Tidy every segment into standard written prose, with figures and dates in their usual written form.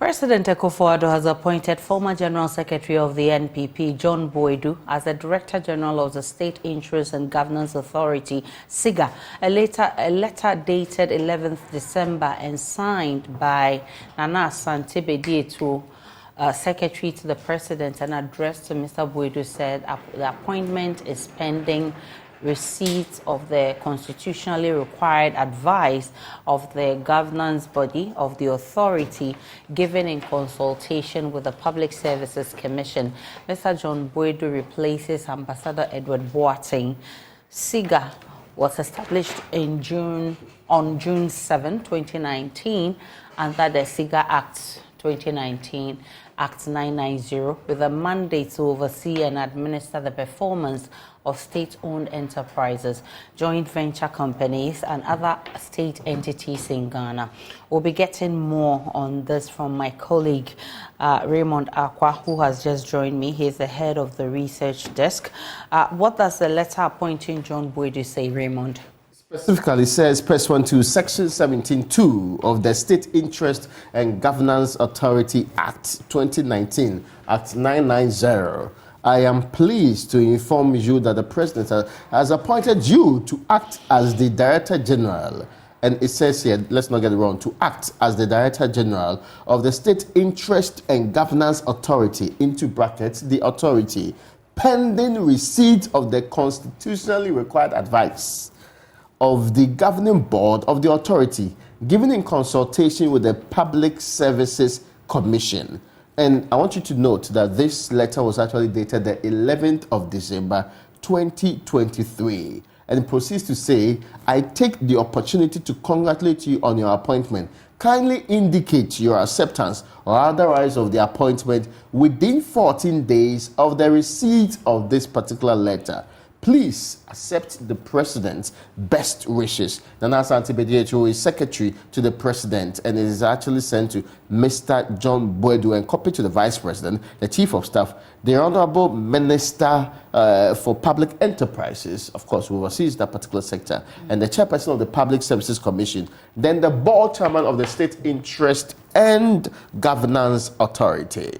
President Boadu has appointed former General Secretary of the NPP, John Boadu, as the Director General of the State Insurance and Governance Authority, SIGA. A letter dated 11th December and signed by Nana Asante-Bediatu, Secretary to the President, and addressed to Mr. Boadu, said the appointment is pending receipt of the constitutionally required advice of the governance body of the authority given in consultation with the Public Services Commission. Mr. John Boadu replaces Ambassador Edward Boateng. SIGA was established on June 7, 2019, under the SIGA Act 2019, Act 990, with a mandate to oversee and administer the performance of state-owned enterprises, joint venture companies, and other state entities in Ghana. We'll be getting more on this from my colleague, Raymond Akwa, who has just joined me. He's the head of the research desk. What does the letter appointing John Boadu say, Raymond? Specifically says, press 1 to Section 17(2) of the State Interest and Governance Authority Act 2019, Act 990. I am pleased to inform you that the President has appointed you to act as the Director General. And it says here, let's not get it wrong, to act as the Director General of the State Interest and Governance Authority, into brackets, the authority, pending receipt of the constitutionally required advice of the governing board of the authority, given in consultation with the Public Services Commission. And I want you to note that this letter was actually dated the 11th of December, 2023. And it proceeds to say, I take the opportunity to congratulate you on your appointment. Kindly indicate your acceptance or otherwise of the appointment within 14 days of the receipt of this particular letter. Please accept the President's best wishes. Nana Asante-Bediatu is Secretary to the President, and it is actually sent to Mr. John Boadu and copied to the Vice President, the Chief of Staff, the Honorable Minister for Public Enterprises, of course, who oversees that particular sector, and the Chairperson of the Public Services Commission, then the Board Chairman of the State Interest and Governance Authority.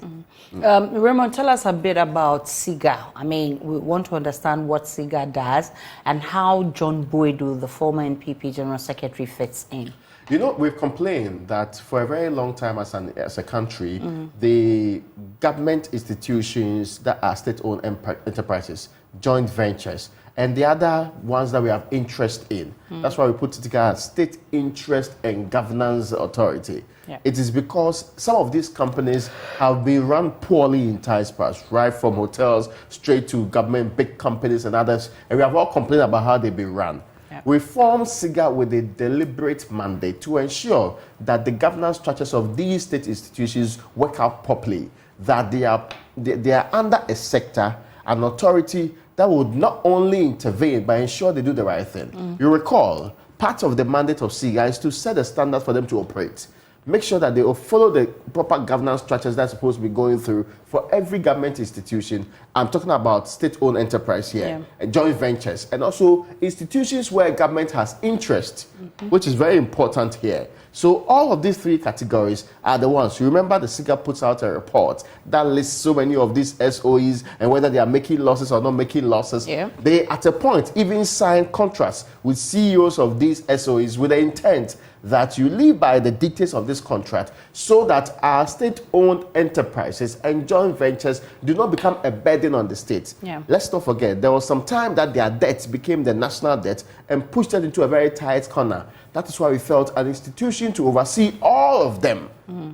Raymond, tell us a bit about SIGA. I mean, we want to understand what SIGA does and how John Boadu, the former NPP General Secretary, fits in. You know, we've complained that for a very long time as a country, the government institutions that are state-owned enterprises, joint ventures, and the other ones that we have interest in. That's why we put it together as State Interest and Governance Authority. Yeah. It is because some of these companies have been run poorly in times past, right from hotels straight to government, big companies and others, and we have all complained about how they've been run. Yep. We formed SIGA with a deliberate mandate to ensure that the governance structures of these state institutions work out properly, that they are under a sector, an authority that would not only intervene but ensure they do the right thing. You recall, part of the mandate of SIGA is to set a standard for them to operate. Make sure that they will follow the proper governance structures that's supposed to be going through for every government institution. I'm talking about state-owned enterprise here, and joint ventures, and also institutions where government has interest, which is very important here. So all of these three categories are the ones. You remember the SIGA puts out a report that lists so many of these SOEs and whether they are making losses or not making losses. They, at a point, even sign contracts with CEOs of these SOEs with the intent that you live by the dictates of this contract so that our state-owned enterprises and joint ventures do not become a burden on the state. Let's not forget, there was some time that their debt became the national debt and pushed it into a very tight corner. That is why we felt an institution to oversee all of them,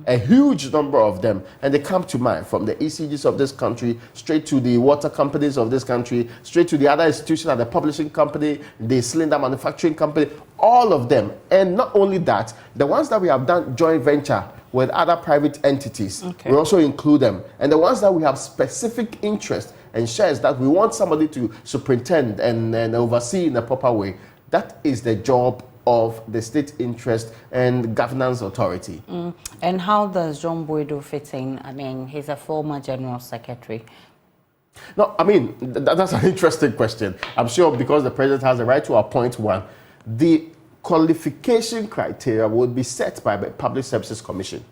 a huge number of them, and they come to mind from the ECGs of this country, straight to the water companies of this country, straight to the other institutions like the publishing company, the cylinder manufacturing company, all of them. And not only that, the ones that we have done joint venture with other private entities, we also include them. And the ones that we have specific interest and shares that we want somebody to superintend and oversee in a proper way, that is the job of the State Interest and Governance Authority. And how does John Boadu fit in? I mean, he's a former General Secretary. No, I mean, that's an interesting question. I'm sure because the President has the right to appoint one, the qualification criteria would be set by the Public Services Commission.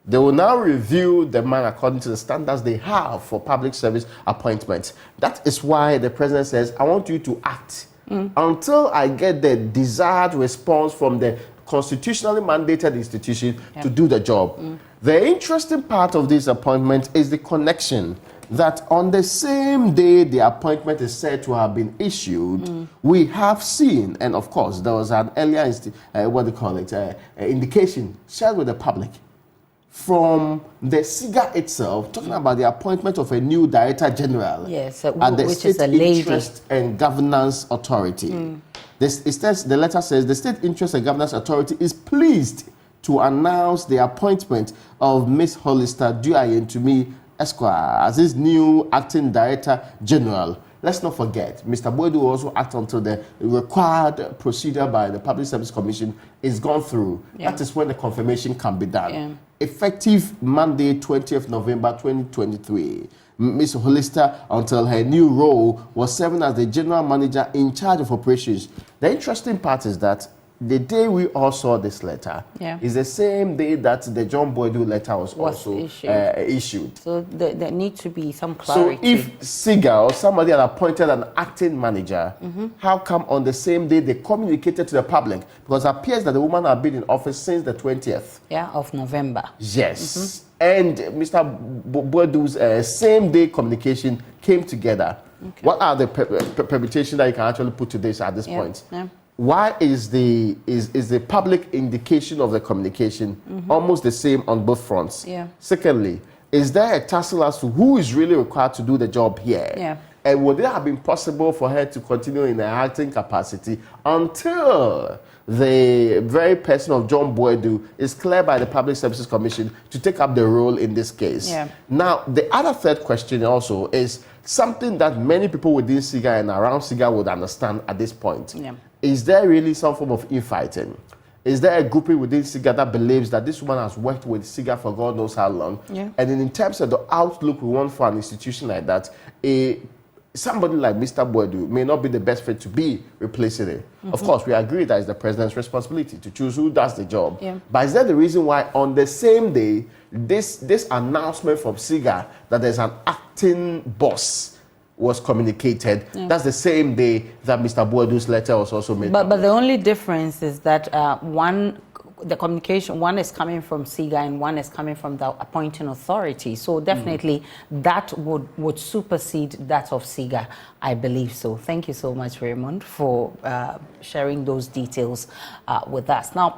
They will now review the man according to the standards they have for public service appointments. That is why the president says, I want you to act until I get the desired response from the constitutionally mandated institution to do the job. The interesting part of this appointment is the connection that on the same day the appointment is said to have been issued, we have seen, and of course there was an earlier indication shared with the public from the SIGA itself, talking about the appointment of a new Director General and the State Interest and Governance Authority. The letter says the State Interest and Governance Authority is pleased to announce the appointment of Ms. Hollister Duayen-Tumi Esquire as his new Acting Director General. Let's not forget, Mr. Boadu will also act until the required procedure by the Public Service Commission is gone through. That is when the confirmation can be done. Effective Monday, 20th November 2023. Ms. Hollister, until her new role, was serving as the General Manager in charge of operations. The interesting part is that the day we all saw this letter is the same day that the John Boadu letter was also issued. So there needs to be some clarity. So if SIGA or somebody had appointed an acting manager, how come on the same day they communicated to the public? Because it appears that the woman had been in office since the 20th. Of November. Yes. And Mr. Boadu's same day communication came together. What are the permutations that you can actually put to this at this point? Why is the public indication of the communication almost the same on both fronts? Secondly, is there a tussle as to who is really required to do the job here? And would it have been possible for her to continue in her acting capacity until the very person of John Boadu is cleared by the Public Services Commission to take up the role in this case? Now, the other third question also is something that many people within SIGA and around SIGA would understand at this point. Is there really some form of infighting? Is there a grouping within SIGA that believes that this woman has worked with SIGA for God knows how long? And in terms of the outlook we want for an institution like that, somebody like Mr. Boadu may not be the best fit to be replacing it. Of course, we agree that it's the president's responsibility to choose who does the job. But is that the reason why on the same day, this announcement from SIGA that there's an acting boss was communicated, that's the same day that Mr. Boadu's letter was also made? But the only difference is that the communication, one is coming from SIGA and one is coming from the appointing authority. So definitely that would supersede that of SIGA, I believe so. Thank you so much, Raymond, for sharing those details with us. Now,